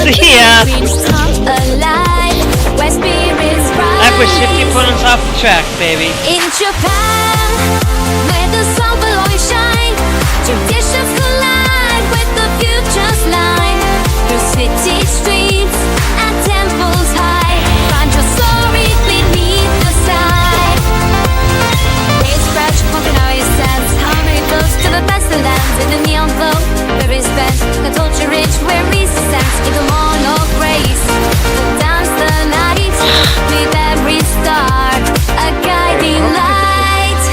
Yeah. I push 50 points off the track, baby. In Japan, where the sun will always shine, traditions collide with the future's line. Through city streets and temples high, find your story beneath the sky. They scratch, walking out your sense, harmony close to the best of lands. In the neon glow, very spent, the culture rich, where we sense in the morn of grace. Dance the night with every star, a guiding light.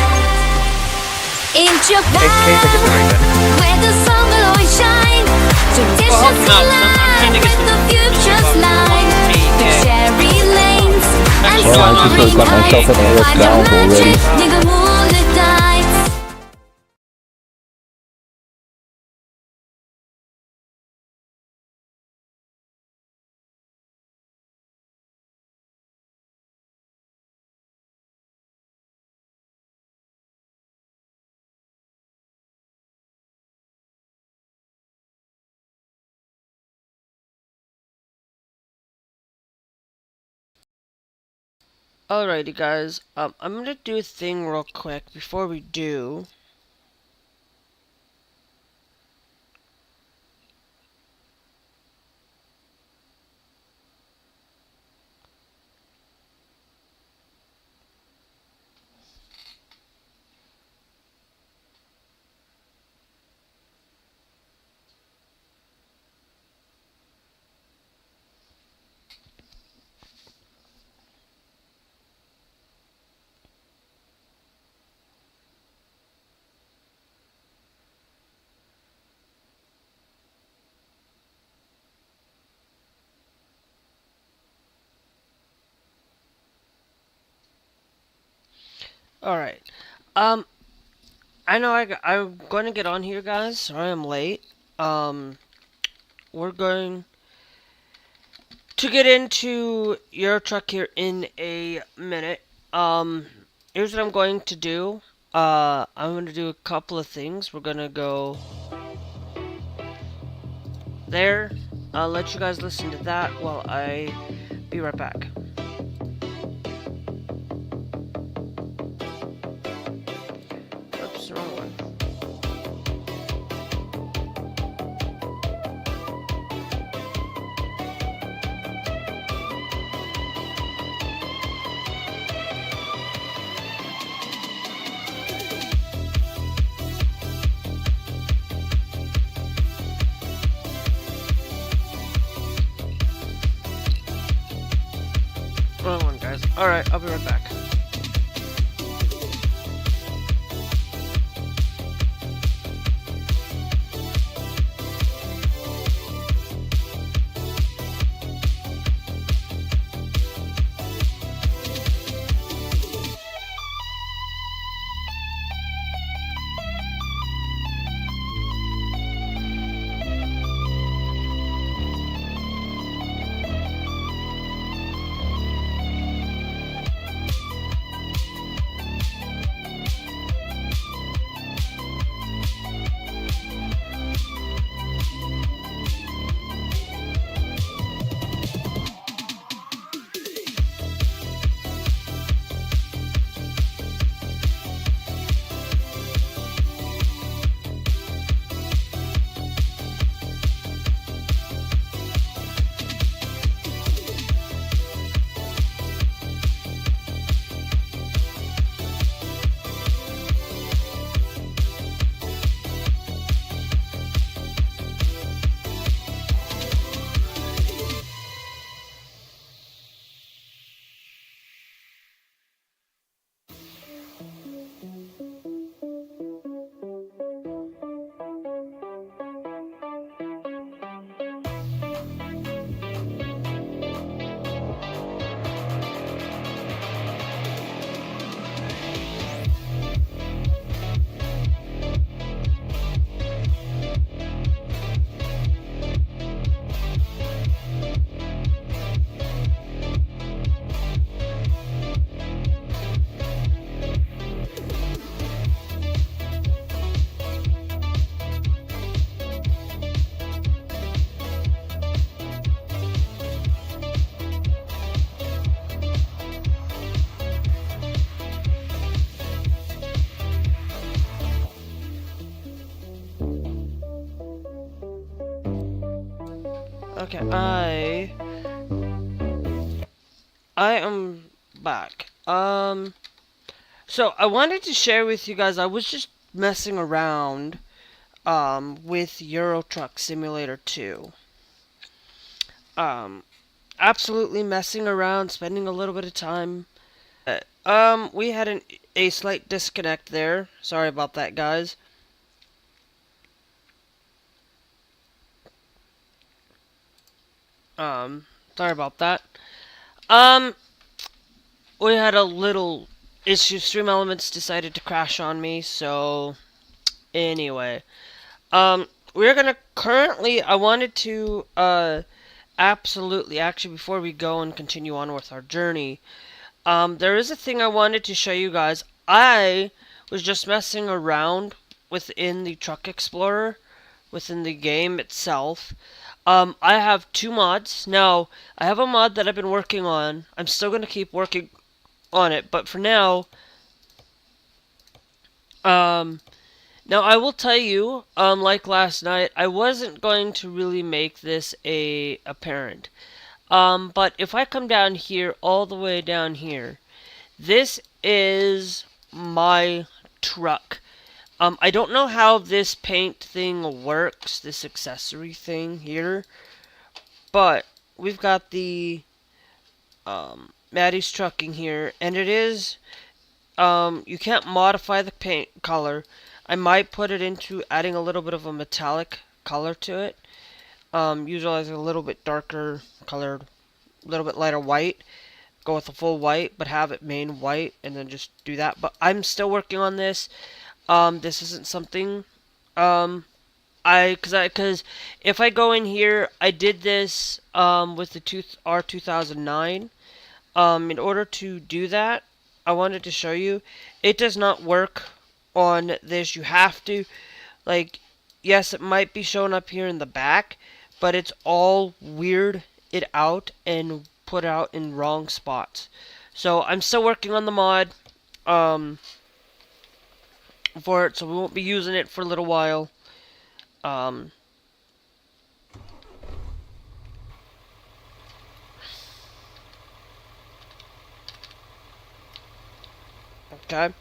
In Japan, where the sun will always shine, traditions collide with the future's line. The cherry lanes and soaring heights, find the magic near the moonlit nights. Alrighty, guys. I'm gonna do a thing real quick before we do. Alright. I know I'm going to get on here, guys. Sorry I'm late. We're going to get into your truck here in a minute. Here's what I'm going to do. I'm going to do a couple of things. We're going to go there. I'll let you guys listen to that while I be right back. Oops, wrong one. Wrong one, guys. Alright, I'll be right back. Okay, I am back. So I wanted to share with you guys, I was just messing around with Euro Truck Simulator 2. Absolutely messing around, spending a little bit of time. We had a slight disconnect there. Sorry about that, guys. Sorry about that. We had a little issue. Stream Elements decided to crash on me, so anyway. We're gonna currently, I wanted to, absolutely, actually, before we go and continue on with our journey, there is a thing I wanted to show you guys. I was just messing around within the Truck Explorer, within the game itself. I have 2 mods. Now, I have a mod that I've been working on. I'm still going to keep working on it, but for now, now I will tell you, like last night, I wasn't going to really make this apparent. But if I come down here, all the way down here, this is my truck. I don't know how this paint thing works, this accessory thing here, but we've got the Maddie's Trucking here, and it is, you can't modify the paint color. I might put it into adding a little bit of a metallic color to it, usually a little bit darker colored, a little bit lighter white, go with a full white, but have it main white, and then just do that. But I'm still working on this. This isn't something, because if I go in here, I did this, with the R2009. In order to do that, I wanted to show you, it does not work on this. You have to, like, yes, it might be shown up here in the back, but it's all weird it out and put out in wrong spots. So I'm still working on the mod, for it, so we won't be using it for a little while. Okay.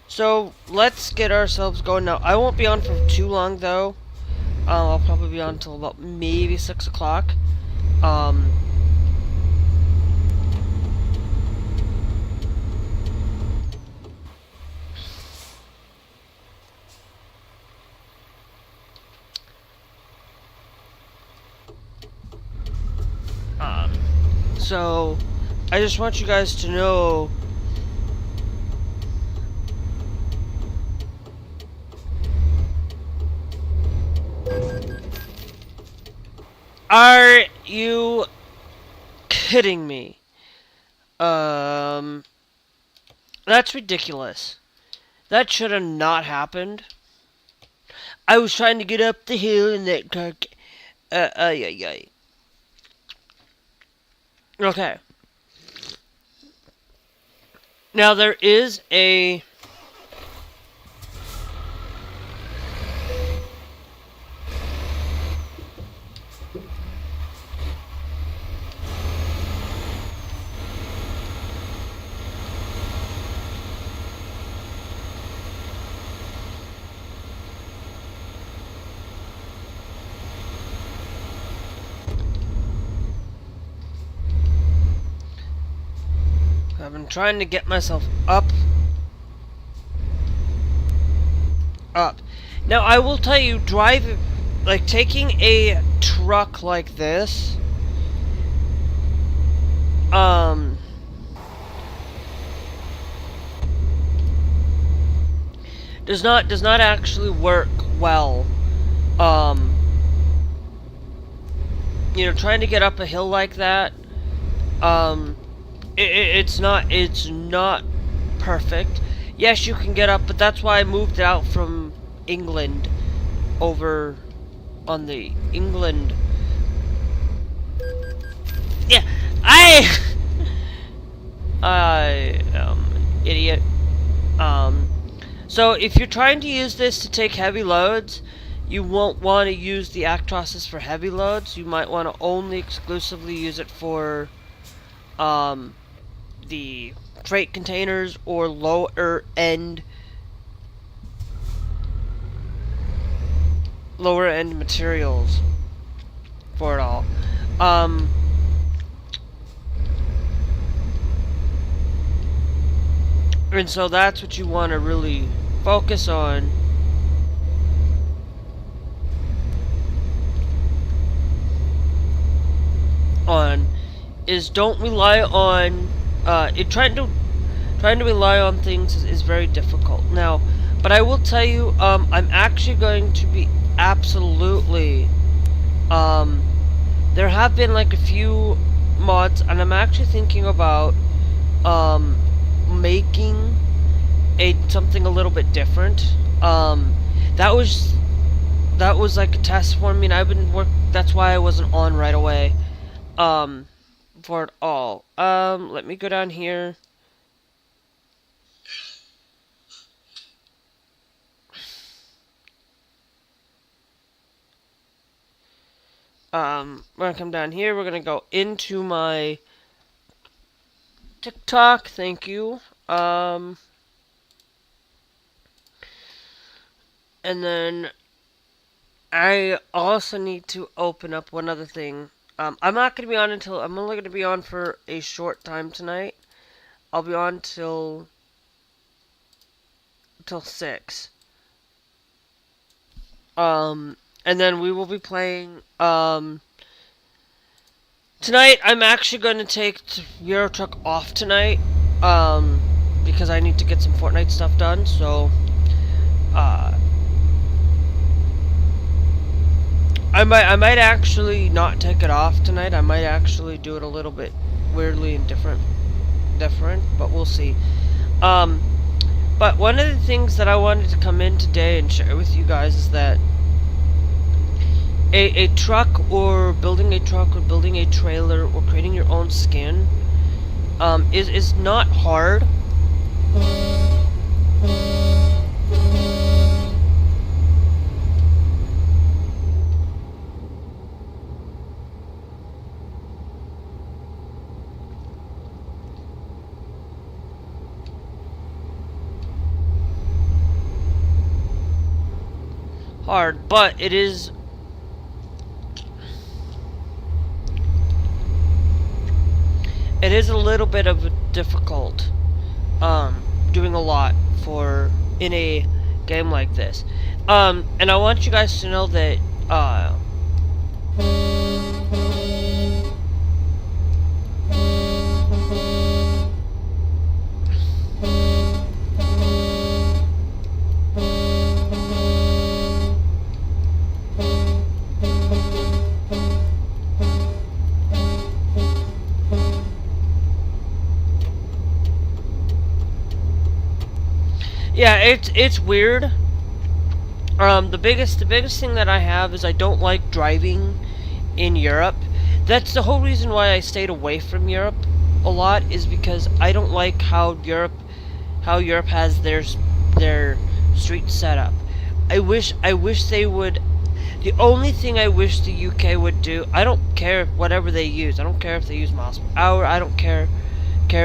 So let's get ourselves going now. I won't be on for too long though. I'll probably be on until about maybe 6 o'clock. So I just want you guys to know, are you kidding me? That's ridiculous. That should have not happened. I was trying to get up the hill and that car. Okay. Now there is a I've been trying to get myself up. Now, I will tell you, taking a truck like this, does not actually work well. You know, trying to get up a hill like that, it's not perfect. Yes, you can get up, but that's why I moved out from England over on the England. Yeah, I am an idiot. So if you're trying to use this to take heavy loads, you won't want to use the Actrosses for heavy loads. You might want to only exclusively use it for the freight containers or lower end materials for it all. And so that's what you want to really focus on. Is don't rely on trying to rely on things is very difficult now. But I will tell you, I'm actually going to be absolutely there have been like a few mods, and I'm actually thinking about making something a little bit different. That was like a test for me, and I've been that's why I wasn't on right away for it all. Let me go down here. We're gonna come down here. We're gonna go into my TikTok. Thank you. And then I also need to open up one other thing. I'm not gonna be on until I'm only gonna be on for a short time tonight. I'll be on till 6. And then we will be playing, tonight I'm actually going to take EuroTruck off tonight, because I need to get some Fortnite stuff done, so, I might actually not take it off tonight. I might actually do it a little bit weirdly and different, but we'll see. But one of the things that I wanted to come in today and share with you guys is that a truck, or building a truck, or building a trailer, or creating your own skin is not hard. But it is a little bit of a difficult doing a lot in a game like this. And I want you guys to know that yeah, it's weird. The biggest thing that I have is I don't like driving in Europe. That's the whole reason why I stayed away from Europe a lot, is because I don't like how Europe has their street setup. I wish they would. The only thing I wish the UK would do, I don't care whatever they use. I don't care if they use miles per hour. I don't care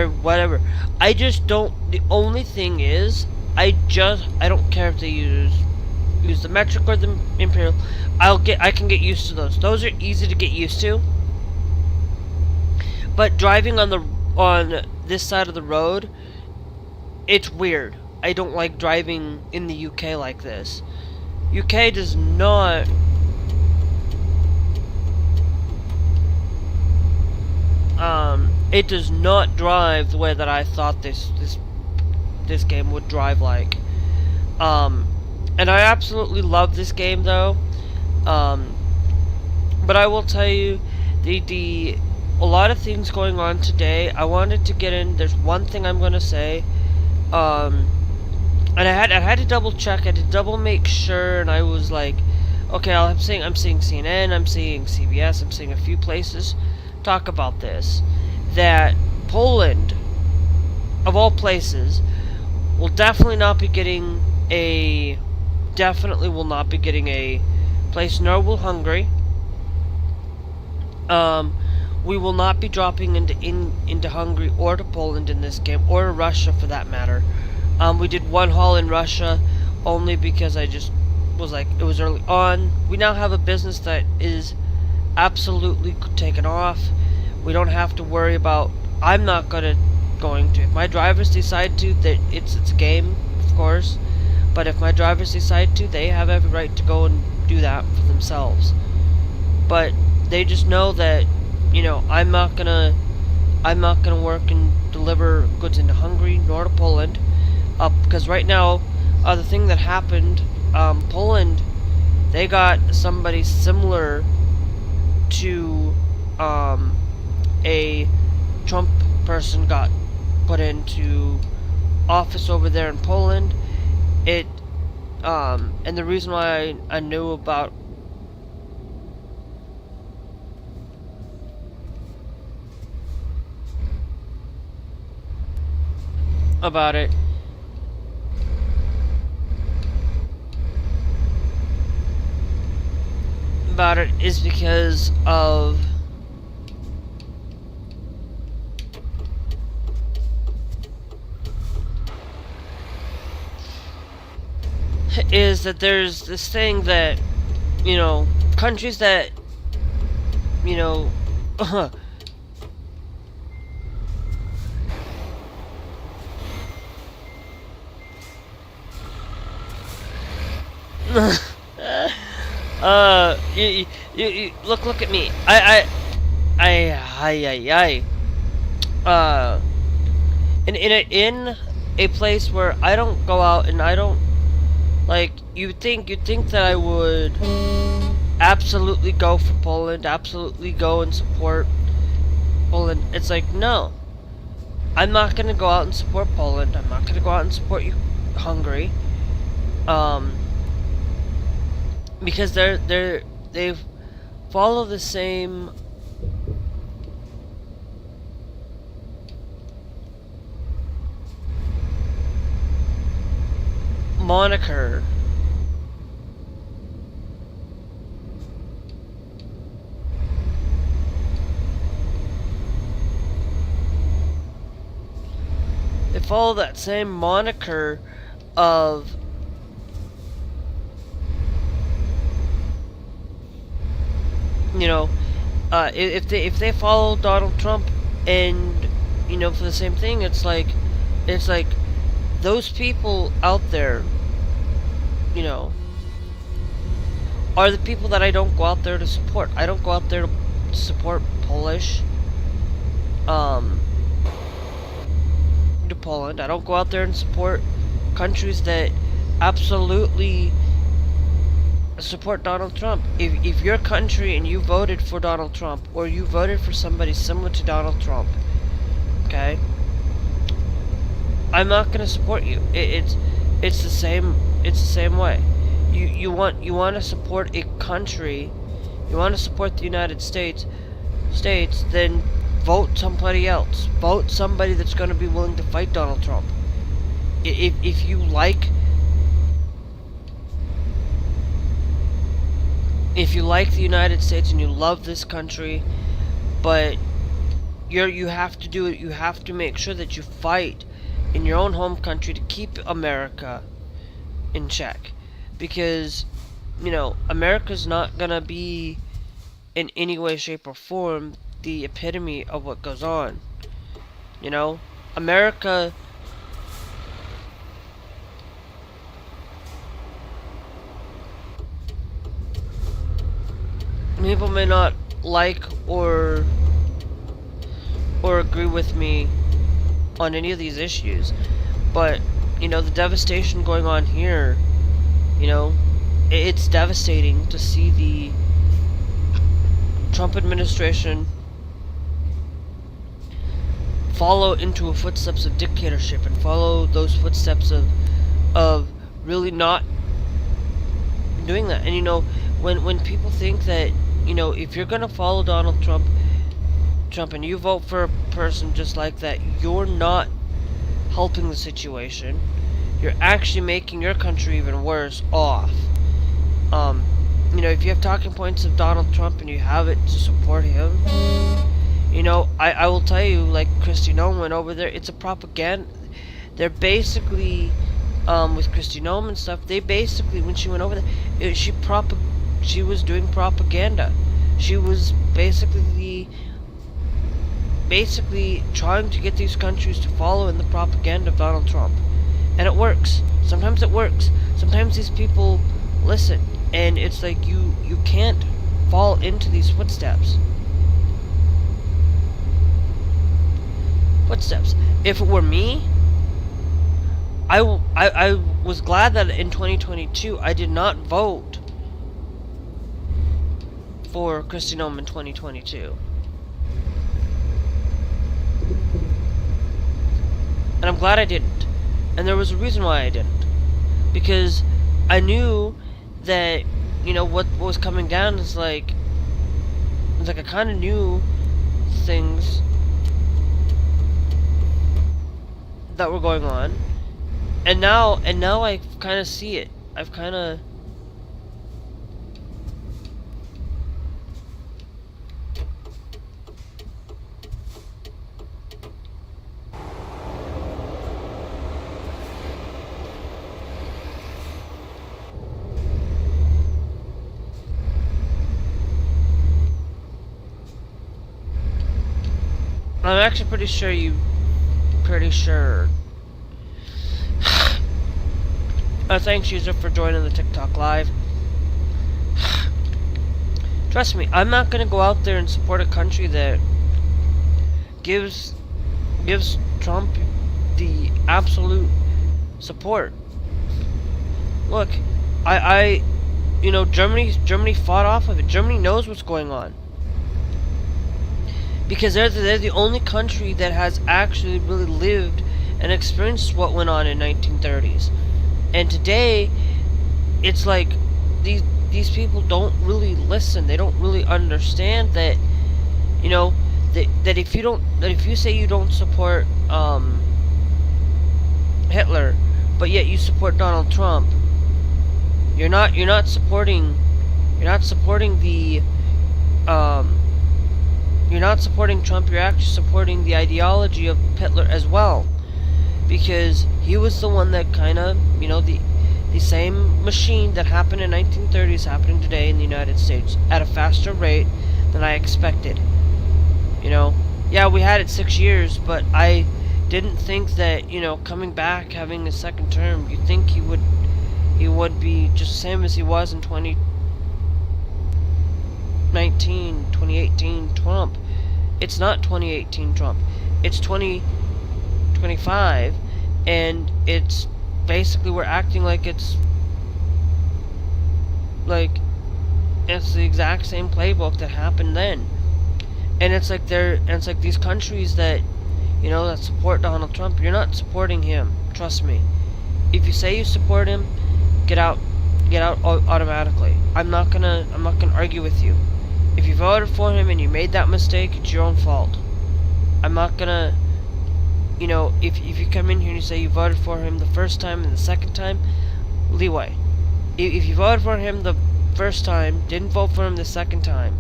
whatever. I just don't. The only thing is, I don't care if they use the metric or the imperial. I can get used to those. Those are easy to get used to. But driving on this side of the road, it's weird. I don't like driving in the UK like this. UK does not it does not drive the way that I thought this game would drive like. And I absolutely love this game though. But I will tell you, a lot of things going on today. I wanted to get in. There's one thing I'm gonna say. And I had to double check. I had to double make sure, and I was like, okay, I'm seeing CNN, I'm seeing CBS, I'm seeing a few places talk about this, that Poland, of all places, will definitely not be getting a place nor will Hungary. We will not be dropping into Hungary or to Poland in this game, or Russia for that matter. We did one haul in Russia only because I just was like, it was early on. We now have a business that is absolutely taken off. We don't have to worry about, I'm not going to. If my drivers decide to, that it's a game, of course. But if my drivers decide to, they have every right to go and do that for themselves. But they just know that, you know, I'm not gonna work and deliver goods into Hungary nor to Poland, because right now, the thing that happened, Poland, they got somebody similar to a Trump person got put into office over there in Poland. And the reason why I knew about it is because of is that there's this thing that, you know, countries that, you know, you look at me. In a place where I don't go out and I don't, like, you'd think that I would absolutely go for Poland, absolutely go and support Poland. It's like, no, I'm not gonna go out and support Poland. I'm not gonna go out and support Hungary, because they follow the same moniker. They follow that same moniker of you know, if they follow Donald Trump, and you know, for the same thing, it's like those people out there, you know, are the people that I don't go out there to support. I don't go out there to support Polish, to Poland. I don't go out there and support countries that absolutely support Donald Trump. If your country and you voted for Donald Trump, or you voted for somebody similar to Donald Trump, okay, I'm not gonna support you. It's the same way. You want to support a country, you want to support the United States, then vote somebody else. Vote somebody that's going to be willing to fight Donald Trump. If you like the United States and you love this country, but you have to do it. You have to make sure that you fight in your own home country to keep America in check, because you know, America's not gonna be in any way, shape, or form the epitome of what goes on. You know, America, people may not like or agree with me on any of these issues, but you know, the devastation going on here, you know, it's devastating to see the Trump administration follow into a footsteps of dictatorship, and follow those footsteps of really not doing that. And you know, when people think that, you know, if you're gonna follow Donald Trump and you vote for a person just like that, you're not helping the situation. You're actually making your country even worse off. you know, if you have talking points of Donald Trump and you have it to support him, you know, I will tell you, like Kristi Noem went over there, it's a propaganda. They're basically, with Kristi Noem and stuff, they basically, when she went over there, she was doing propaganda. She was basically trying to get these countries to follow in the propaganda of Donald Trump. And it works. Sometimes it works. Sometimes these people listen. And it's like you can't fall into these footsteps. If it were me, I was glad that in 2022 I did not vote for Kristi Noem in 2022. And I'm glad I didn't. And there was a reason why I didn't. Because I knew that, you know, what was coming down is like, I kind of knew things that were going on. And now I kind of see it. I've kind of... I'm actually pretty sure. Thanks, user, for joining the TikTok live. Trust me, I'm not gonna go out there and support a country that gives Trump the absolute support. Look, you know, Germany fought off of it. Germany knows what's going on. Because they're the only country that has actually really lived and experienced what went on in 1930s. And today, it's like these people don't really listen. They don't really understand that, you know, that if you say you don't support Hitler, but yet you support Donald Trump, you're not supporting the you're not supporting Trump, you're actually supporting the ideology of Hitler as well. Because he was the one that kind of, you know, the same machine that happened in 1930 is happening today in the United States at a faster rate than I expected. You know, yeah, we had it 6 years, but I didn't think that, you know, coming back, having a second term, you'd think he would be just the same as he was in 2018 Trump. It's not 2018 Trump. It's 2025, and it's basically, we're acting like it's the exact same playbook that happened then. And it's like these countries that, you know, that support Donald Trump, you're not supporting him. Trust me. If you say you support him, get out automatically. I'm not gonna argue with you. If you voted for him and you made that mistake, it's your own fault. I'm not gonna, you know, if you come in here and you say you voted for him the first time and the second time, leeway. If you voted for him the first time, didn't vote for him the second time,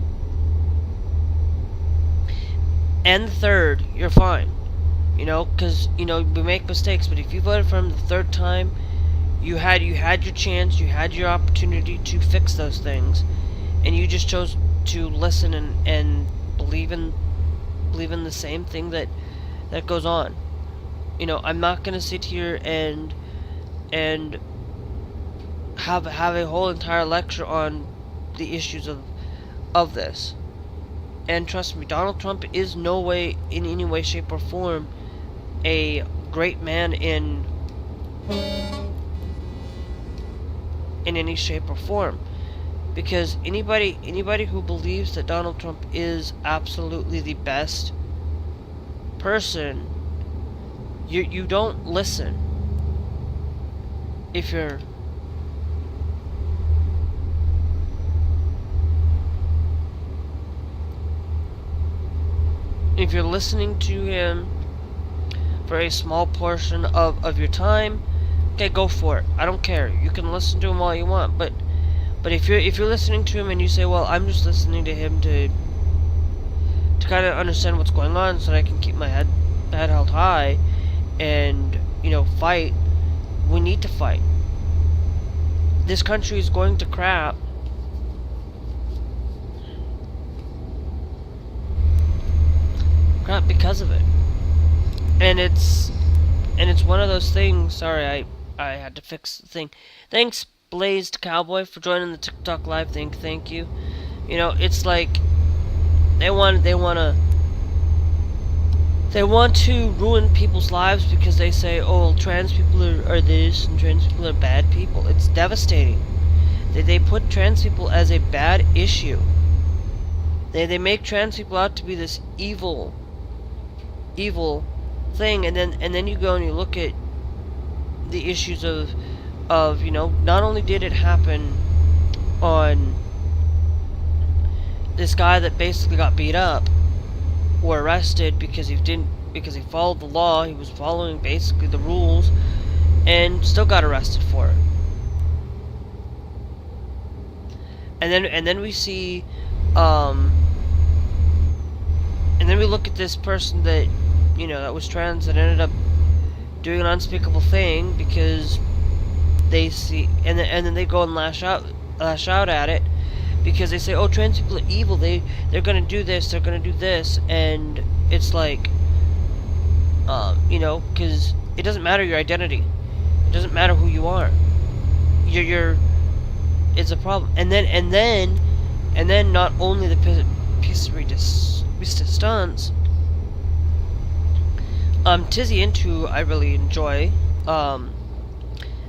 and the third, you're fine. You know, because, you know, we make mistakes, but if you voted for him the third time, you had your chance, you had your opportunity to fix those things, and you just chose to listen and believe in the same thing that goes on. You know, I'm not gonna sit here and have a whole entire lecture on the issues of this. And trust me, Donald Trump is no way, in any way, shape, or form, a great man in any shape or form. Because anybody who believes that Donald Trump is absolutely the best person, you don't listen. If you're listening to him for a small portion of your time, okay, go for it. I don't care. You can listen to him all you want, but But if you're listening to him and you say, well, I'm just listening to him to kind of understand what's going on so that I can keep my head held high and, you know, fight, we need to fight. This country is going to crap. Crap because of it. And it's one of those things. Sorry, I had to fix the thing. Thanks, Blazed Cowboy, for joining the TikTok live thing. Thank you. You know, it's like they want to ruin people's lives because they say, oh, trans people are this and trans people are bad people. It's devastating. They put trans people as a bad issue. They make trans people out to be this evil thing, and then you go and you look at the issues of you know, not only did it happen on this guy that basically got beat up or arrested because he followed the law, he was following basically the rules, and still got arrested for it. And then we see and then we look at this person that, you know, that was trans that ended up doing an unspeakable thing because they see, and then they go and lash out at it because they say, oh, trans people are evil, they're gonna do this, they're gonna do this, and it's like, you know, because it doesn't matter your identity, it doesn't matter who you are, you're it's a problem. And then not only the piece of resistance, Tizian, who I really enjoy,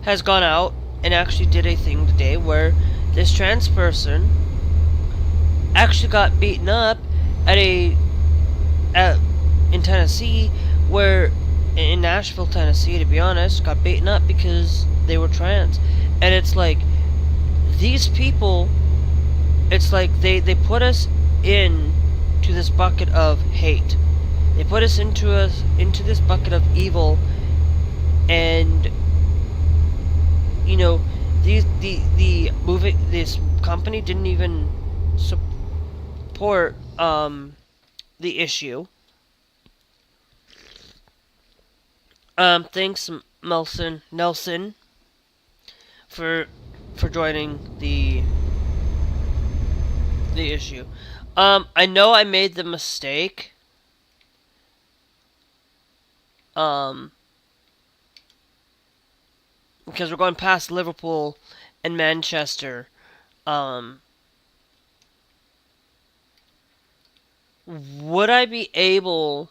has gone out and actually did a thing today where this trans person actually got beaten up in Tennessee, where in Nashville, Tennessee, to be honest, got beaten up because they were trans. And it's like, these people, it's like they put us into this bucket of hate. They put us into this bucket of evil, and you know, this company didn't even support the issue. Thanks, Nelson, for joining the issue. I know I made the mistake. Because we're going past Liverpool and Manchester. Would I be able...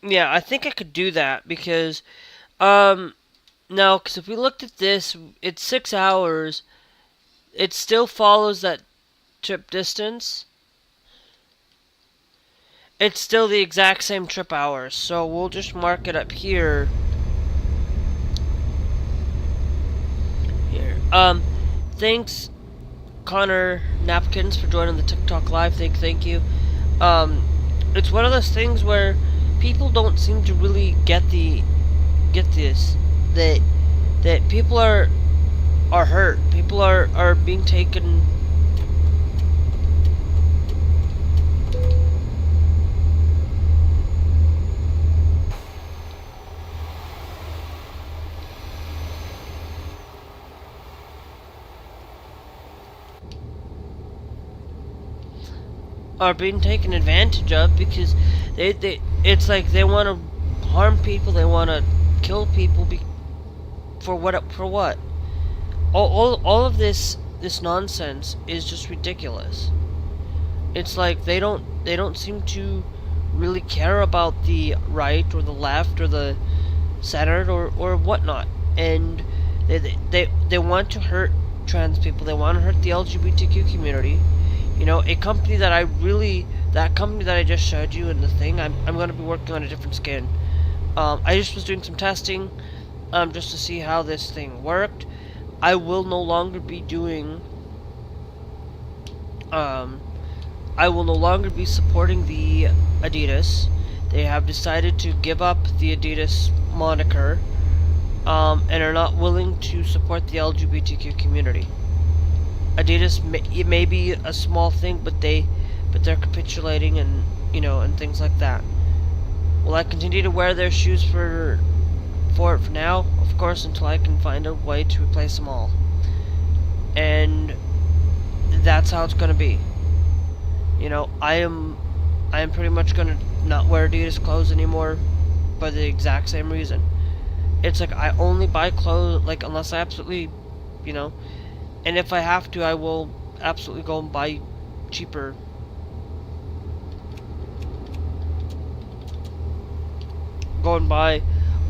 Yeah, I think I could do that because, no, because if we looked at this, it's 6 hours. It still follows that trip distance. It's still the exact same trip hours, so we'll just mark it up here. Thanks, Connor Napkins, for joining the TikTok live. Thank you. It's one of those things where people don't seem to really get this, that people are hurt. People are being taken. Are being taken advantage of because it's like they want to harm people, they want to kill people for what? All of this nonsense is just ridiculous. It's like they don't seem to really care about the right or the left or the center or whatnot, and they want to hurt trans people, they want to hurt the LGBTQ community. You know, that company that I just showed you in the thing, I'm going to be working on a different skin. I just was doing some testing, just to see how this thing worked. I will no longer be doing, I will no longer be supporting the Adidas. They have decided to give up the Adidas moniker, and are not willing to support the LGBTQ community. Adidas, it may be a small thing, but they're capitulating, and and things like that. Will I continue to wear their shoes for now? Of course, until I can find a way to replace them all. And that's how it's gonna be. I am pretty much gonna not wear Adidas clothes anymore for the exact same reason. It's like I only buy clothes unless I absolutely, and if I have to, I will absolutely go and buy cheaper. Go and buy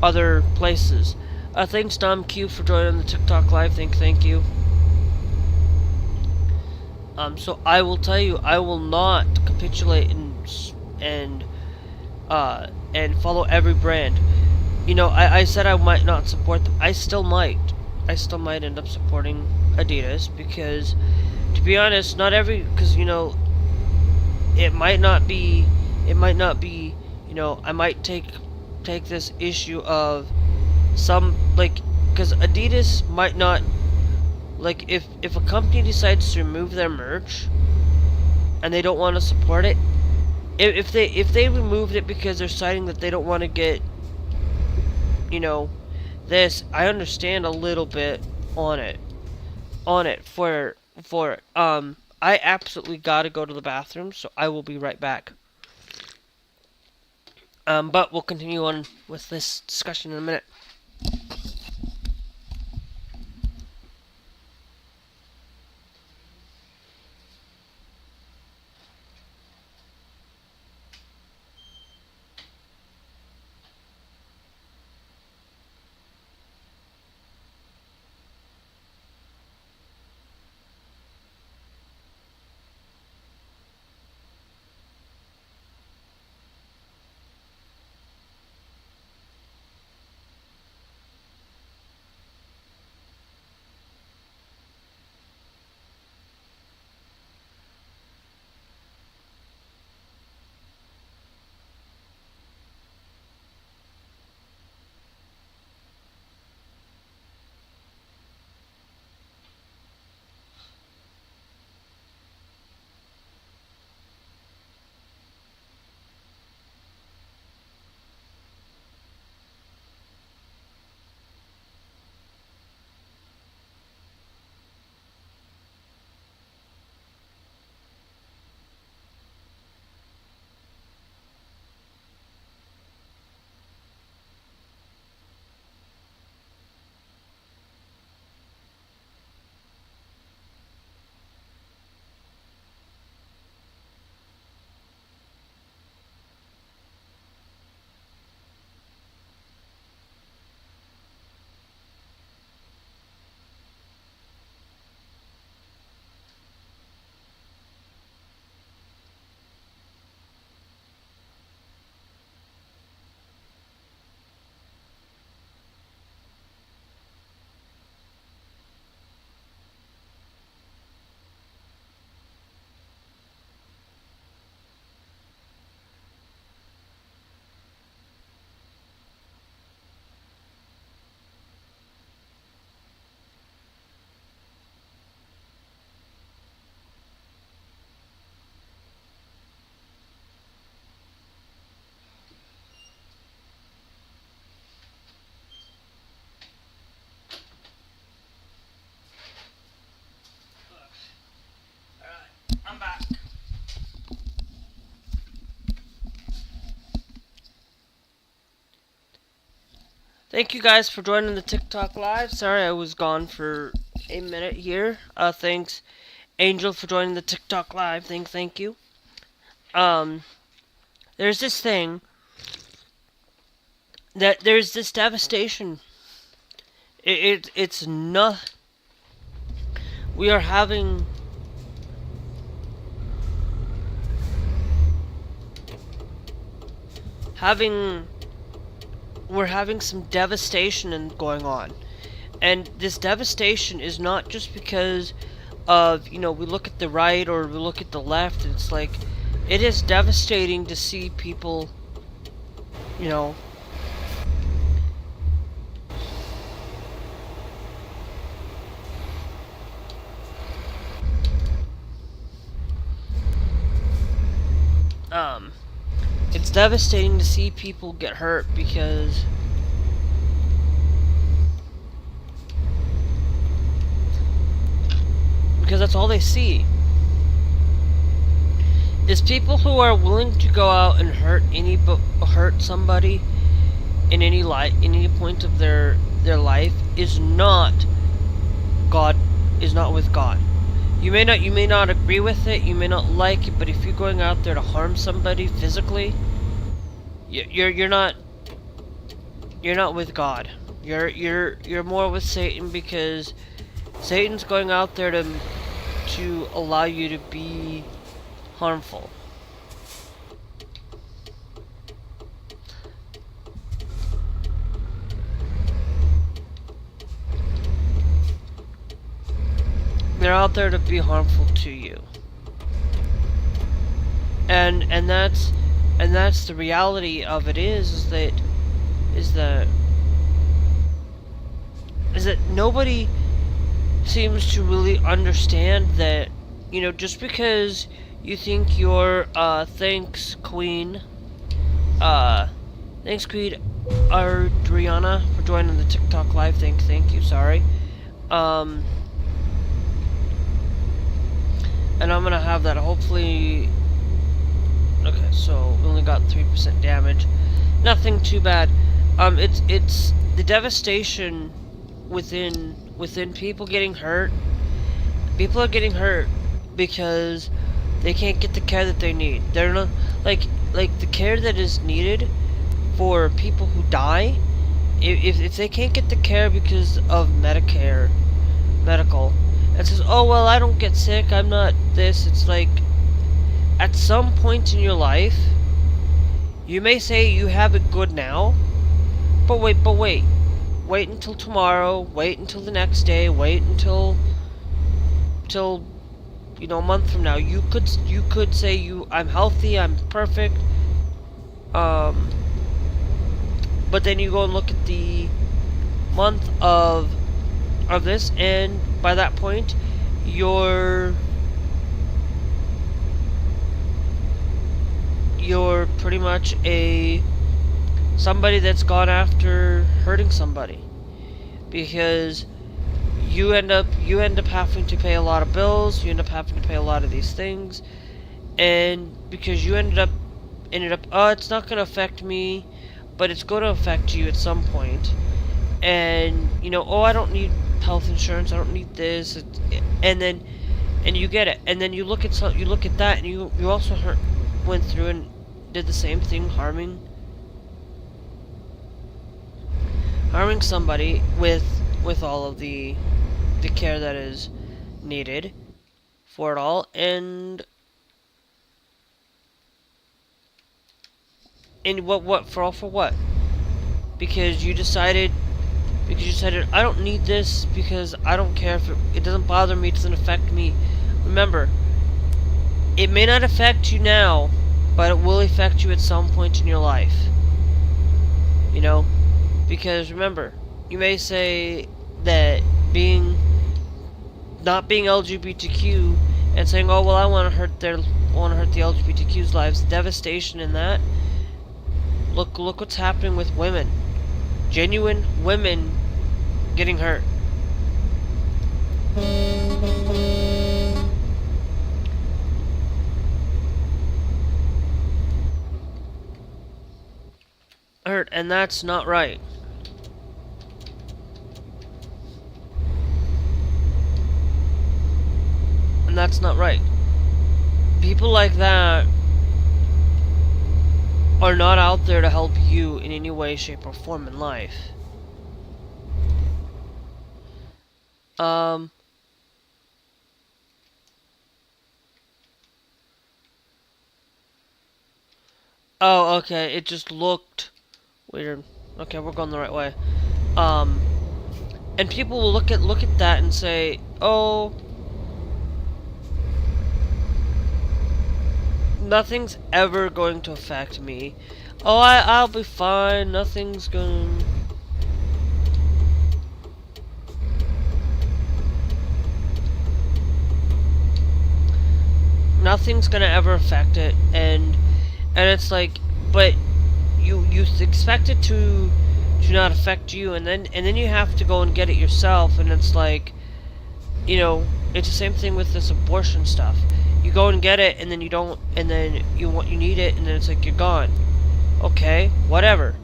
other places. Thanks Dom Q for joining the TikTok live. Thank you. So I will tell you, I will not capitulate and follow every brand. I said I might not support them. I still might end up supporting Adidas because, to be honest, because it might not be, I might take this issue of some, because Adidas might not, if a company decides to remove their merch and they don't want to support it, if they removed it because they're citing that they don't want to get this, I understand a little bit on it for it. I absolutely gotta go to the bathroom, so I will be right back. But we'll continue on with this discussion in a minute. I'm back. Thank you guys for joining the TikTok live. Sorry I was gone for a minute here. Thanks Angel for joining the TikTok live. Thank you. There's this thing that there's this devastation. It's not. We are having. We're having some devastation going on, and this devastation is not just because of, you know, we look at the right or we look at the left, and it's like, it is devastating to see people, you know, it's devastating to see people get hurt because that's all they see is people who are willing to go out and hurt somebody in any point of their life is not with God. You may not agree with it, you may not like it, but if you're going out there to harm somebody physically, you're not with God. You're more with Satan, because Satan's going out there to allow you to be harmful. They're out there to be harmful to you. And that's the reality of it is that nobody seems to really understand that, you know, just because you think you're thanks Queen Adriana for joining the TikTok live. Thank you, sorry. And I'm gonna have that hopefully. Okay, so we only got 3% damage. Nothing too bad. It's the devastation within people getting hurt. People are getting hurt because they can't get the care that they need. They're not like the care that is needed for people who die. If they can't get the care because of medical, and says, oh well, I don't get sick, I'm not this. It's like, at some point in your life, you may say you have it good now, but wait until tomorrow, wait until the next day, wait until you know, a month from now. You could say I'm healthy, I'm perfect, but then you go and look at the month of this, and by that point you're pretty much somebody that's gone after hurting somebody, because you end up having to pay a lot of bills, you end up having to pay a lot of these things, and because you ended up oh, it's not going to affect me, but it's going to affect you at some point. And you know, oh, I don't need health insurance, I don't need this, and you get it, and then you look at that, and you also went through and did the same thing, harming somebody with all of the care that is needed for it all, and what for what? Because you decided I don't need this, because I don't care if it doesn't bother me, it doesn't affect me. Remember, it may not affect you now, but it will affect you at some point in your life. You know, because remember, you may say that not being LGBTQ and saying, oh well, I want to hurt the LGBTQ's lives, devastation in that. Look what's happening with women. Genuine women getting hurt. And that's not right. And that's not right. People like that are not out there to help you in any way, shape, or form in life. Oh, okay, it just looked weird. Okay, we're going the right way. And people will look at that and say, oh, nothing's ever going to affect me. Oh, I'll be fine. Nothing's going. Nothing's gonna ever affect it, and it's like, but you expect it to not affect you, and then you have to go and get it yourself, and it's like, you know, it's the same thing with this abortion stuff. You go and get it, and then you don't, and then you need it, and then it's like you're gone. Okay, whatever.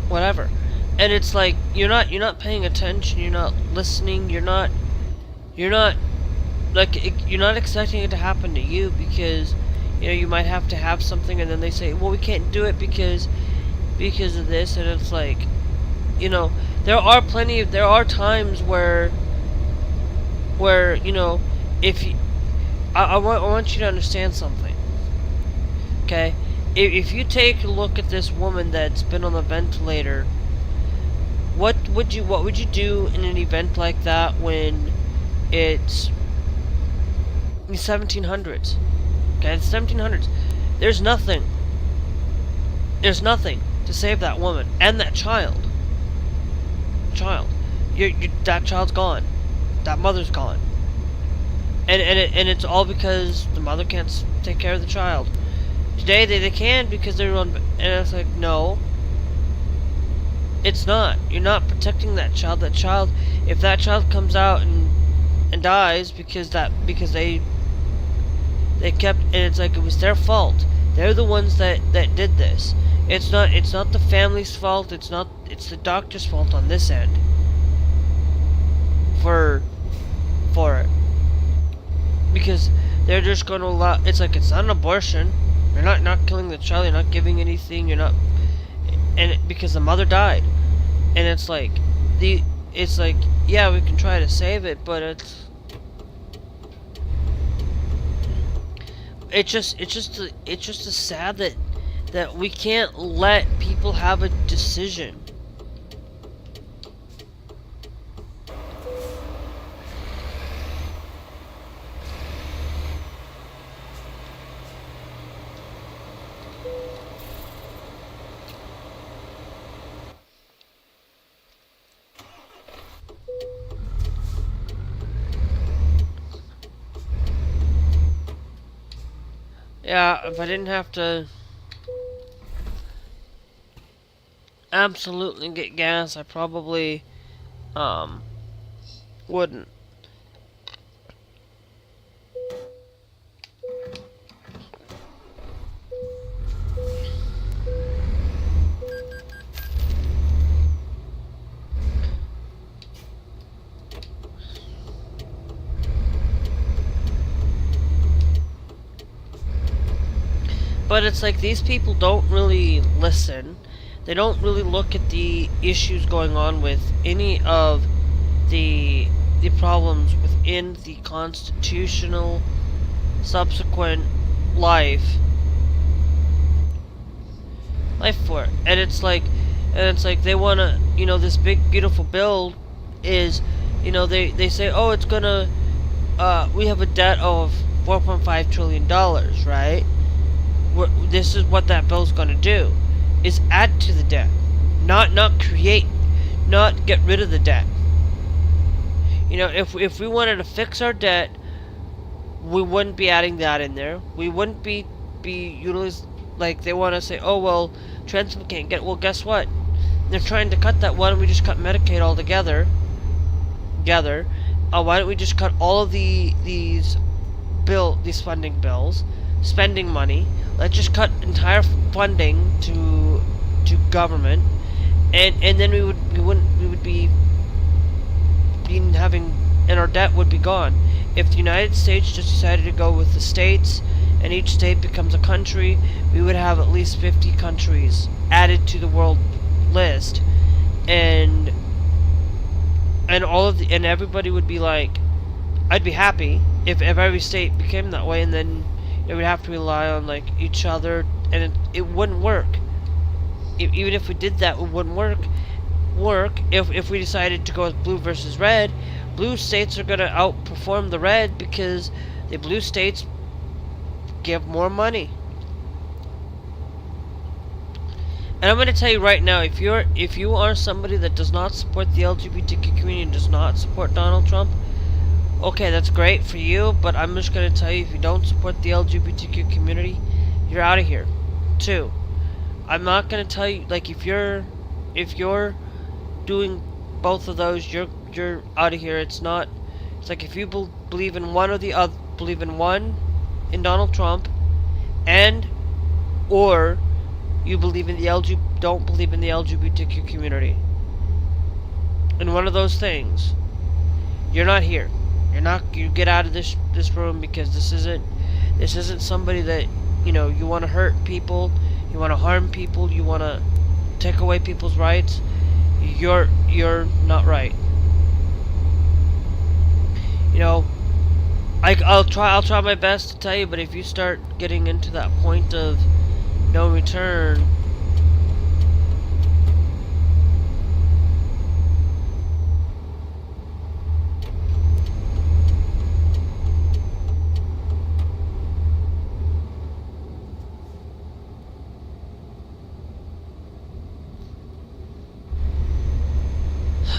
Whatever. And it's like you're not paying attention, you're not listening, you're not like you're not expecting it to happen to you, because you know you might have to have something, and then they say, well, we can't do it because of this, and it's like, you know, there are times where you know, if you, I want you to understand something, okay? If you take a look at this woman that's been on the ventilator, what would you do in an event like that when it's the 1700s? Okay, it's 1700s. There's nothing to save that woman and that child. That child's gone. That mother's gone. And it's all because the mother can't take care of the child. Today they can because they're on, and it's like, no, it's not. You're not protecting that child. That child, if that child comes out and dies because they kept, and it's like it was their fault. They're the ones that did this. It's not the family's fault. It's the doctor's fault on this end for it, because they're just going to allow. It's like, it's not an abortion. You're not killing the child. You're not giving anything. You're not, because the mother died, and it's like yeah, we can try to save it, but it's just sad that we can't let people have a decision. Yeah, if I didn't have to absolutely get gas, I probably wouldn't. But it's like these people don't really listen. They don't really look at the issues going on with any of the problems within the constitutional subsequent life for it. And it's like they wanna, you know, this big beautiful bill is, you know, they say, oh, it's gonna we have a debt of $4.5 trillion, right? This is what that bill's gonna do, is add to the debt, not create, not get rid of the debt. You know, if we wanted to fix our debt, we wouldn't be adding that in there. We wouldn't be utilized. Like, they want to say, oh, well, trans people can't get. Well, guess what? They're trying to cut that. Why don't we just cut Medicaid altogether? Why don't we just cut all of these funding bills, spending money? Let's just cut entire funding to government, and then we would be having, and our debt would be gone. If the United States just decided to go with the states, and each state becomes a country, we would have at least 50 countries added to the world list, and and and everybody would be like, I'd be happy if every state became that way, and then it would have to rely on like each other, and it wouldn't work. Even if we did that, it wouldn't work if we decided to go with blue versus red. Blue states are gonna outperform the red because the blue states give more money. And I'm gonna tell you right now, if you are somebody that does not support the LGBTQ community and does not support Donald Trump, okay, that's great for you, but I'm just gonna tell you, if you don't support the LGBTQ community, you're out of here. 2, I'm not gonna tell you, like, if you're doing both of those, you're out of here. It's like if you believe in one or the other, believe in one in Donald Trump, and or you believe in don't believe in the LGBTQ community. In one of those things, you're not here. You get out of this room, because this isn't somebody that, you know, you want to hurt people, you want to harm people, you want to take away people's rights. You're not right. You know, I'll try my best to tell you, but if you start getting into that point of no return,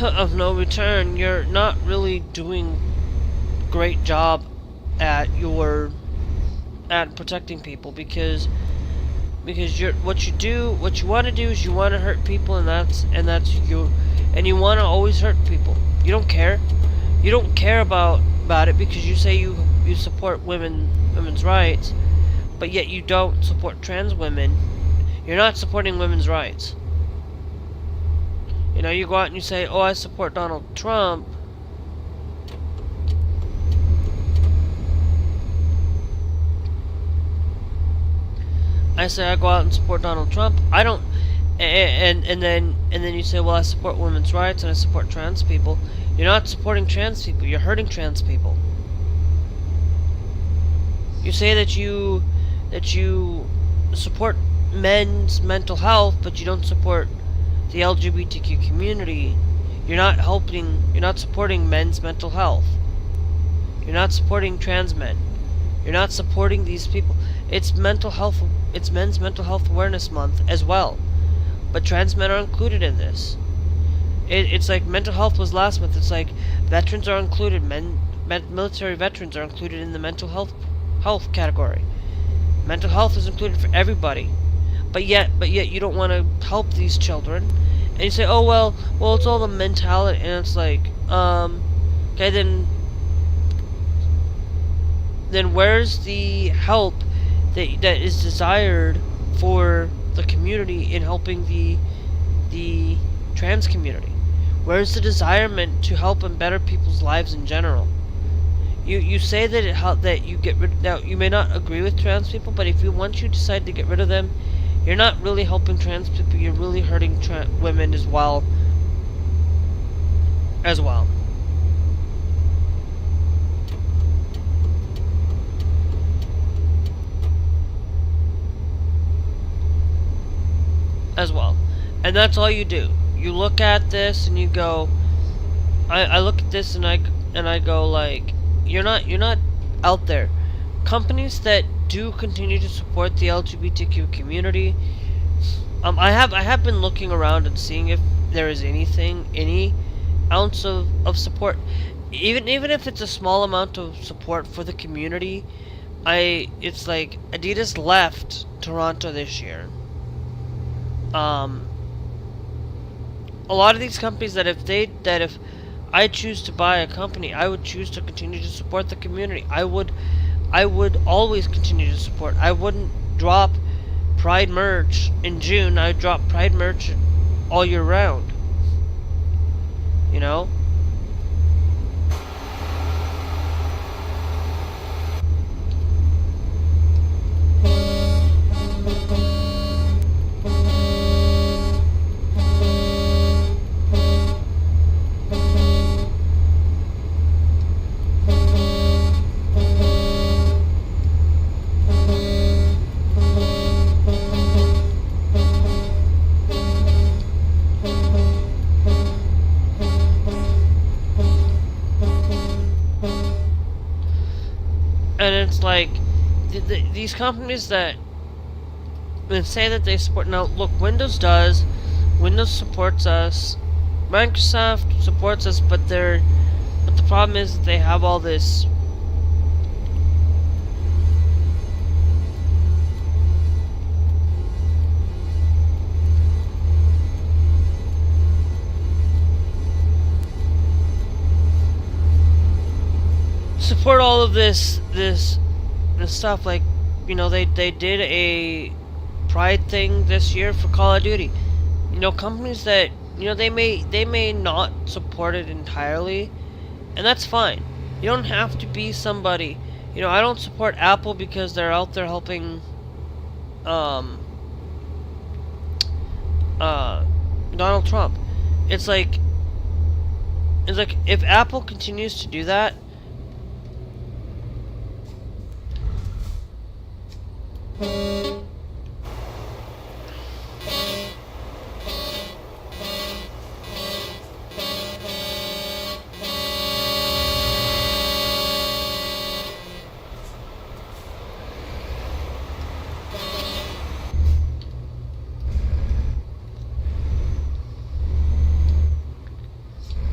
of no return, you're not really doing great job at protecting people, because what you want to do is you want to hurt people, and that's you, and you want to always hurt people. You don't care about it, because you say you support women's rights, but yet you don't support trans women. You're not supporting women's rights. You know, you go out and you say, oh, I support Donald Trump. I say I go out and support Donald Trump. I don't, and then you say, well, I support women's rights and I support trans people. You're not supporting trans people. You're hurting trans people. You say that you support men's mental health, but you don't support the LGBTQ community. You're not supporting men's mental health. You're not supporting trans men. You're not supporting these people. It's Men's Mental Health Awareness Month as well, but trans men are included in this. It's like mental health was last month. It's like veterans are included. Military veterans are included in the mental health category. Mental health is included for everybody. But yet you don't want to help these children, and you say, oh well, it's all the mentality, and it's like, okay, then where's the help that is desired for the community in helping the trans community? Where's the desirement to help and better people's lives in general? You say that you get rid. Now, you may not agree with trans people, but once you decide to get rid of them, you're not really helping trans people. You're really hurting women as well. As well. And that's all you do. You look at this and you go, I look at this and I go like, you're not out there. Companies that do continue to support the LGBTQ community, I have been looking around and seeing if there is any ounce of support, even if it's a small amount of support for the community. It's like Adidas left Toronto this year. A lot of these companies that if I choose to buy a company, I would choose to continue to support the community. I would always continue to support. I wouldn't drop Pride merch in June. I'd drop Pride merch all year round. You know? And it's like these companies that say that they support. Now, look, Windows does. Windows supports us. Microsoft supports us, but the problem is that they have all this. Support all of this stuff, like, you know, they did a Pride thing this year for Call of Duty. You know, companies that, you know, they may not support it entirely, and that's fine. You don't have to be somebody. You know, I don't support Apple because they're out there helping Donald Trump. It's like if Apple continues to do that,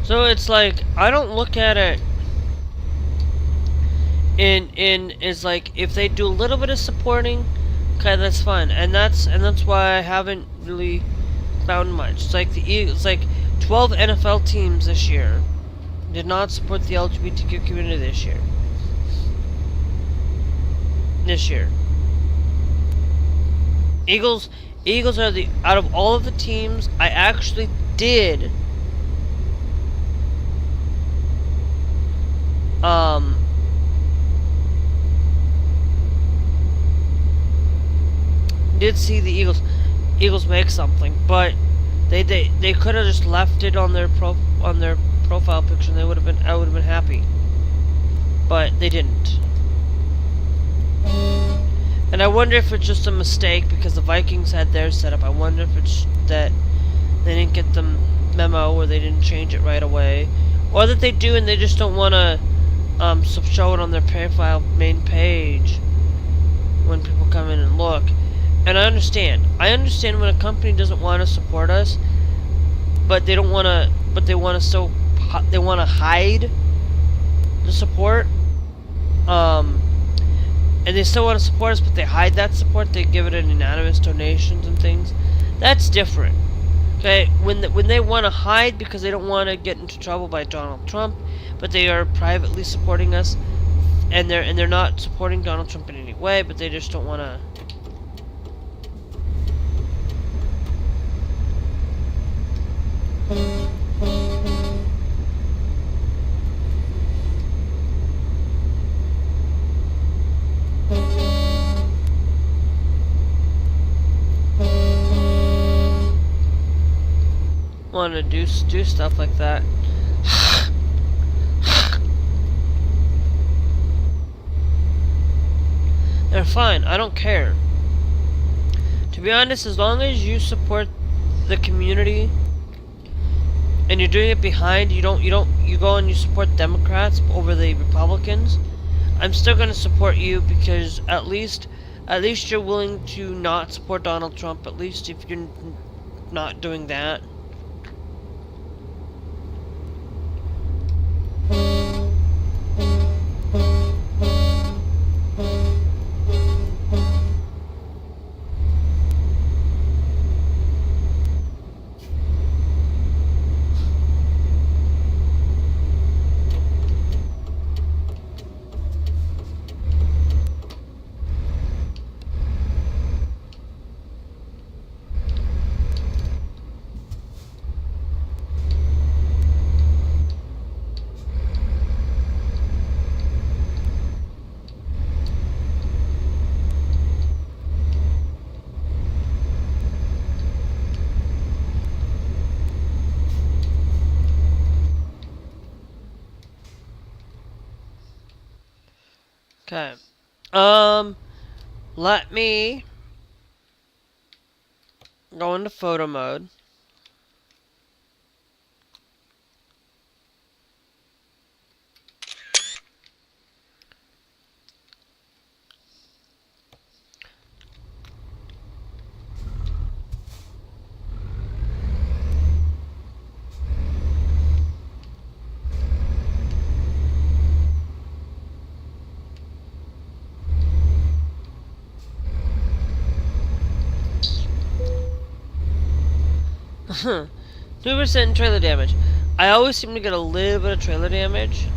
so it's like I don't look at it in is like if they do a little bit of supporting, okay, that's fine, and that's why I haven't really found much. It's like it's like 12 NFL teams this year did not support the LGBTQ community this year. Eagles are the out of all of the teams I actually did see the Eagles make something, but they could have just left it on their profile picture and I would have been happy. But they didn't. And I wonder if it's just a mistake because the Vikings had theirs set up. I wonder if it's that they didn't get the memo or they didn't change it right away, or that they do and they just don't want to show it on their profile main page when people come in and look. And I understand when a company doesn't want to support us, but they don't want to. But they want to hide the support. And they still want to support us, but they hide that support. They give it in anonymous donations and things. That's different. Okay, when they want to hide because they don't want to get into trouble by Donald Trump, but they are privately supporting us, and they're not supporting Donald Trump in any way, but they just don't want to. Want to do stuff like that. They're fine. I don't care. To be honest, as long as you support the community and you're doing it behind, you go and you support Democrats over the Republicans, I'm still going to support you because at least you're willing to not support Donald Trump, at least if you're not doing that. Okay. Let me go into photo mode. 2% trailer damage. I always seem to get a little bit of trailer damage.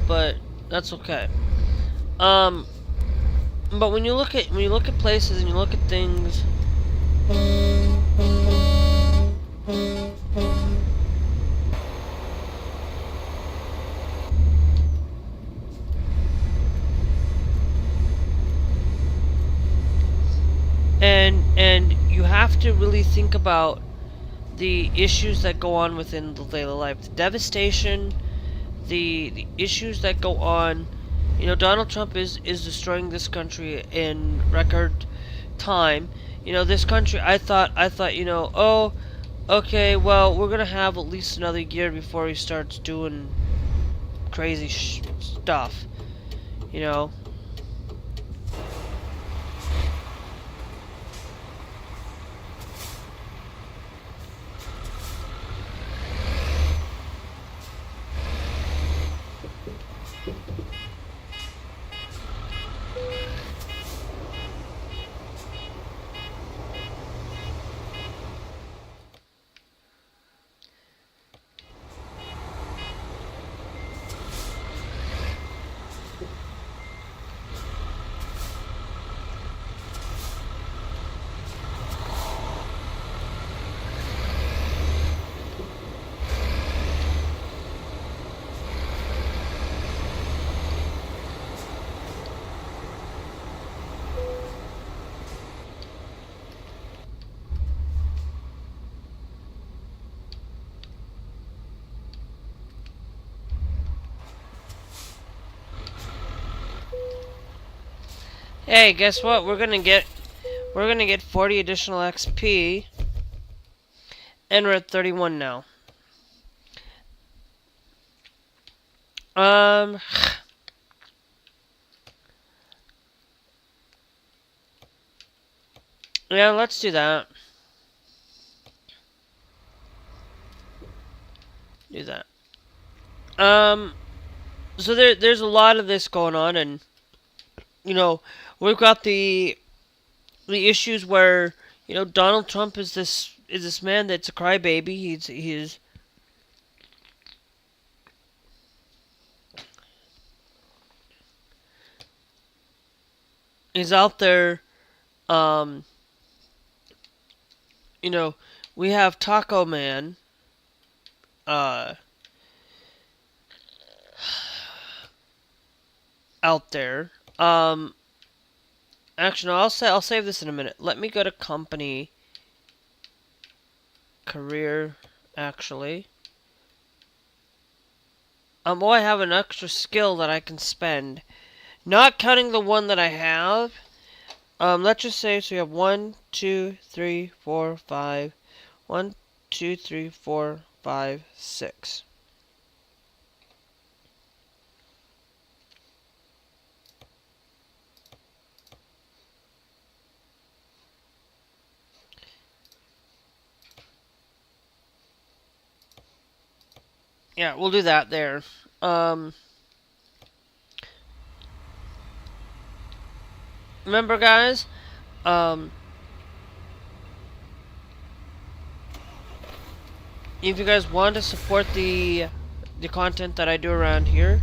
But that's okay. But when you look at places and you look at things, and you have to really think about the issues that go on within the daily life, the devastation, the issues that go on. You know, Donald Trump is destroying this country in record time. You know, this country, I thought, you know, oh, okay, well, we're gonna have at least another year before he starts doing crazy stuff. You know. Hey, guess what? We're gonna get 40 additional XP, and we're at 31 now. Yeah, let's do that. Do that. So there's a lot of this going on, and you know, we've got the issues where, you know, Donald Trump is this man that's a crybaby. He's out there. You know, we have Taco Man. Out there. Actually, no, I'll save this in a minute. Let me go to company, career, actually. Oh, I have an extra skill that I can spend, not counting the one that I have. Let's just say, so we have 1, 2, 3, 4, 5. 1, 2, 3, 4, 5, 6. Yeah, we'll do that there. Remember, guys, if you guys want to support the content that I do around here,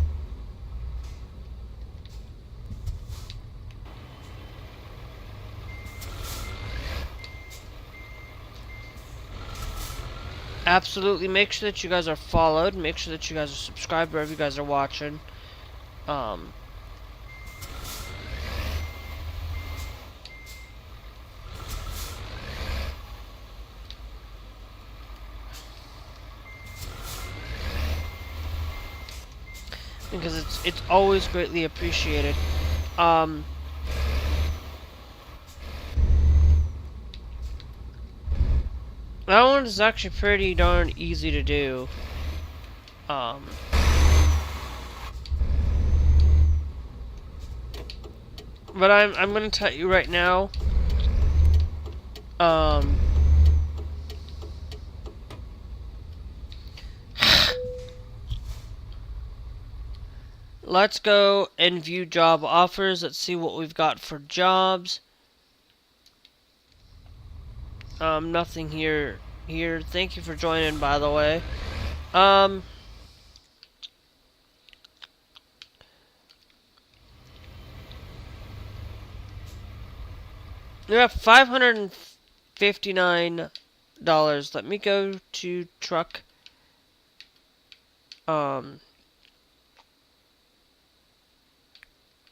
absolutely make sure that you guys are followed, make sure that you guys are subscribed wherever you guys are watching. Because it's always greatly appreciated. That one is actually pretty darn easy to do. But I'm gonna tell you right now. let's go and view job offers. Let's see what we've got for jobs. Nothing here. Thank you for joining, by the way. We have $559. Let me go to truck. Let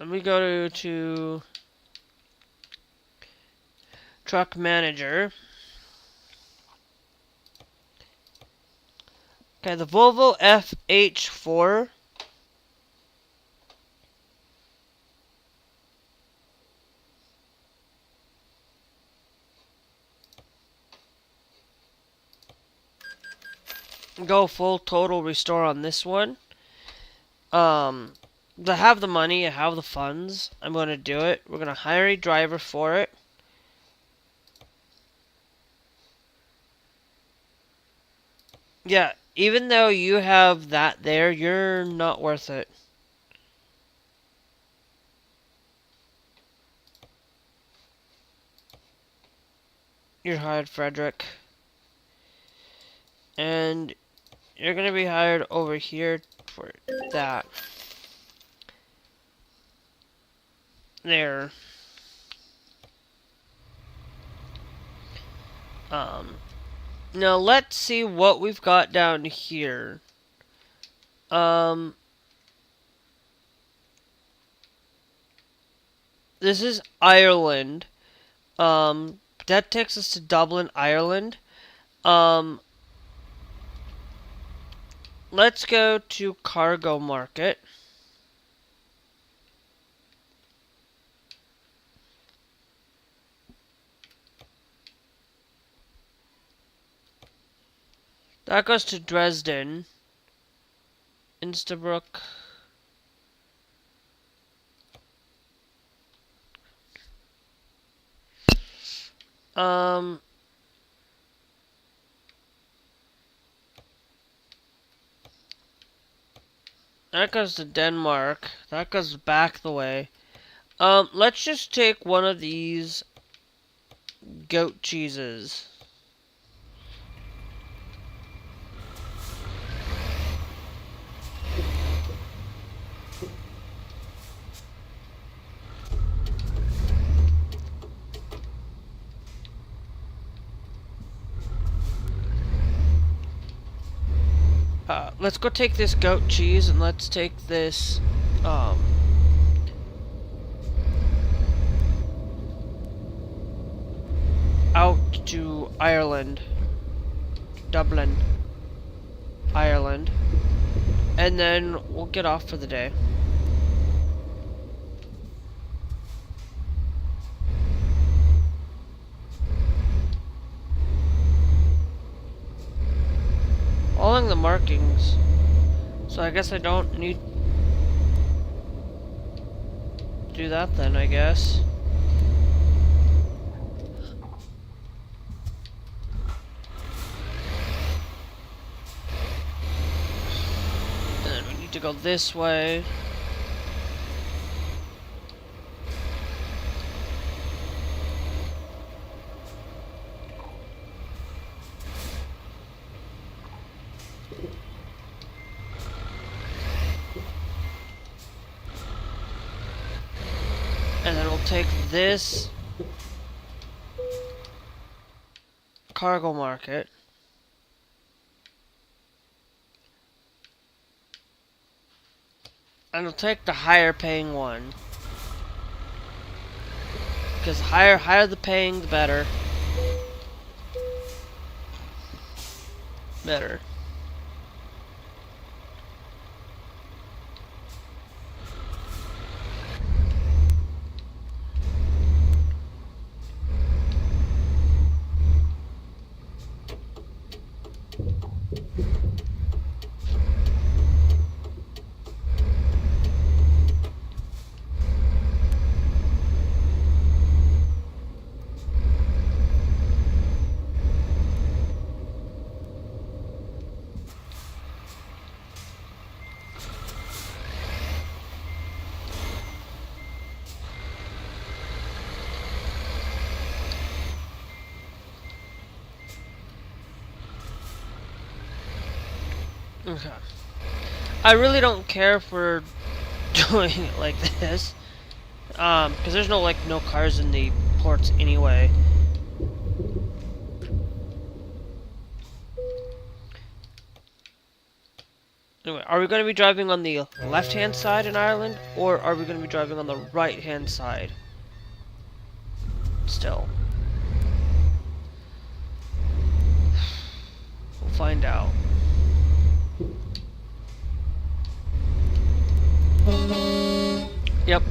me go to truck manager. Okay, the Volvo FH4. Go full total restore on this one. I have the money, I have the funds. I'm going to do it. We're going to hire a driver for it. Yeah, even though you have that there, you're not worth it. You're hired, Frederick. And you're going to be hired over here for that. There. Now let's see what we've got down here. This is Ireland. That takes us to Dublin, Ireland. Let's go to cargo market. That goes to Dresden. Innsbruck. That goes to Denmark. That goes back the way. Let's just take one of these goat cheeses. Let's go take this goat cheese and let's take this, out to Ireland. Dublin, Ireland. And then we'll get off for the day. Following the markings. So I guess I don't need to do that then, I guess. And then we need to go this way. And then we'll take this cargo market. And we'll take the higher paying one. Because higher the paying, the better. Better. Okay. I really don't care if we're doing it like this. Because there's no cars in the ports anyway. Anyway, are we going to be driving on the left-hand side in Ireland, or are we going to be driving on the right-hand side? Still. We'll find out. Yep.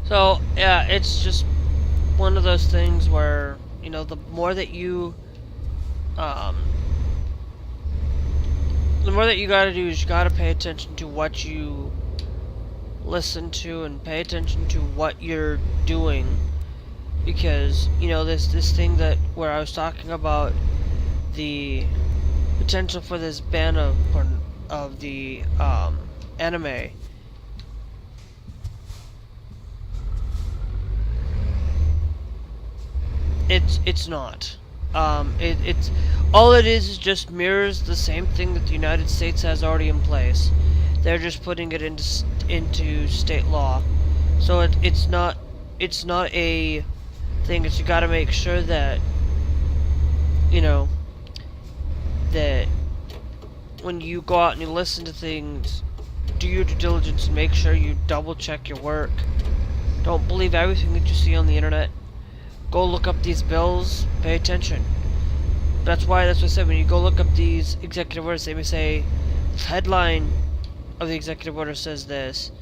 So, yeah, it's just one of those things where, you know, the more that you gotta do is you gotta pay attention to what you listen to and pay attention to what you're doing. Because, you know, this thing that where I was talking about the potential for this ban of the anime. It's not. It's all it is just mirrors the same thing that the United States has already in place. They're just putting it into state law. So it's not a thing. It's you got to make sure that you know that when you go out and you listen to things, do your due diligence and make sure you double check your work. Don't believe everything that you see on the internet. Go look up these bills, pay attention. That's what I said, when you go look up these executive orders, they may say, the headline of the executive order says this.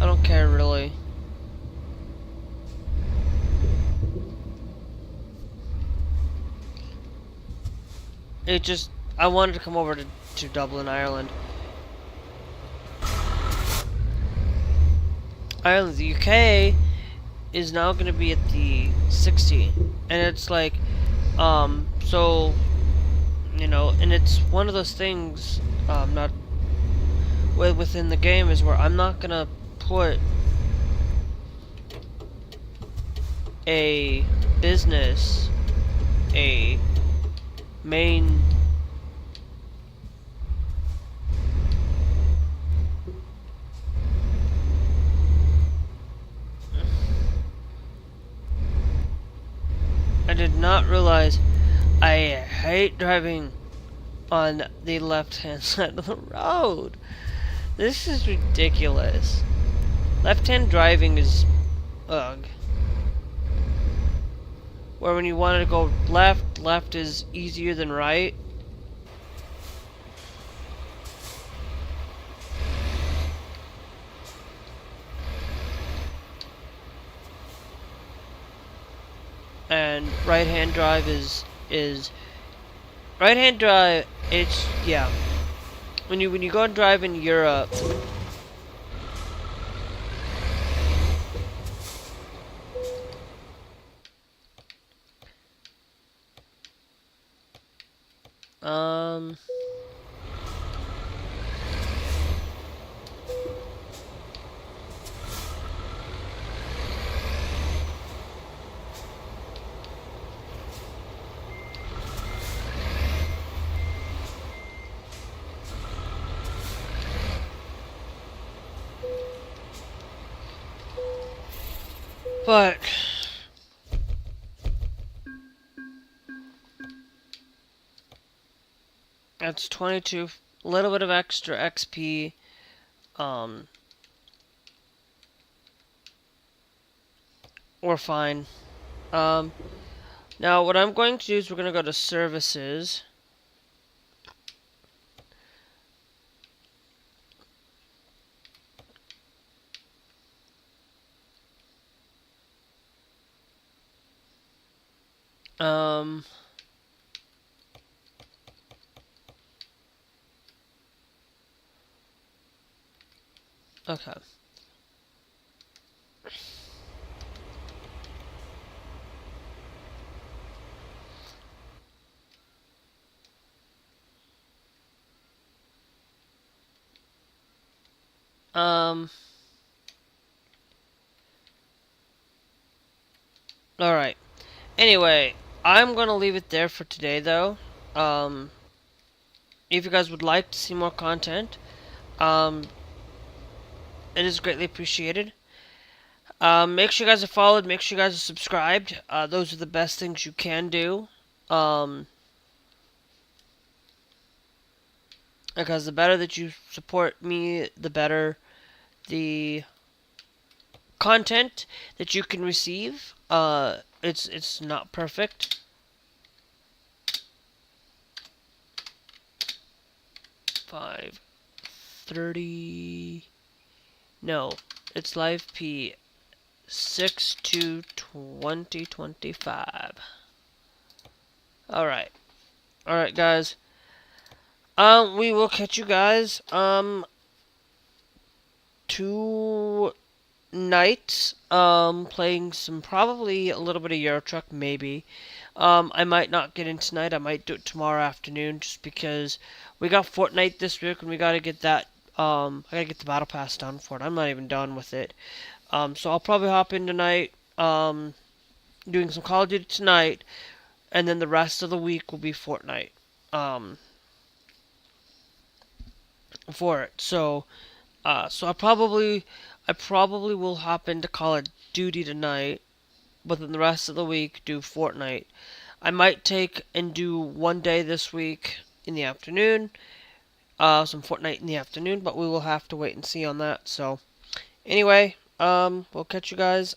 I don't care, really. It just, I wanted to come over to Dublin, Ireland. Ireland, the UK is now going to be at the 60, and it's like, so, you know, and it's one of those things, not within the game is where I'm not going to put a business, a main I did not realize I hate driving on the left-hand side of the road. This is ridiculous. Left-hand driving is ugh. Where when you want to go left, left is easier than right. And right-hand drive is right-hand drive. It's yeah. When you go and drive in Europe, but that's 22. A little bit of extra XP. We're fine. Now what I'm going to do is we're going to go to services. Um. Okay. Um. Alright. Anyway, I'm gonna leave it there for today, though. Um. If you guys would like to see more content, um, it is greatly appreciated. Make sure you guys are followed. Make sure you guys are subscribed. Those are the best things you can do. Um, because the better that you support me, the better the content that you can receive. It's not perfect. 5:30. No, it's live P 6/2/2025. Alright. Alright, guys. We will catch you guys, tonight, playing some, probably a little bit of Euro Truck, maybe. I might not get in tonight, I might do it tomorrow afternoon, just because we got Fortnite this week, and we gotta get that, I gotta get the Battle Pass done for it. I'm not even done with it. So I'll probably hop in tonight, doing some Call of Duty tonight, and then the rest of the week will be Fortnite, for it. So I probably will hop into Call of Duty tonight, but then the rest of the week do Fortnite. I might take and do one day this week in the afternoon, some Fortnite in the afternoon, but we will have to wait and see on that. So anyway, we'll catch you guys.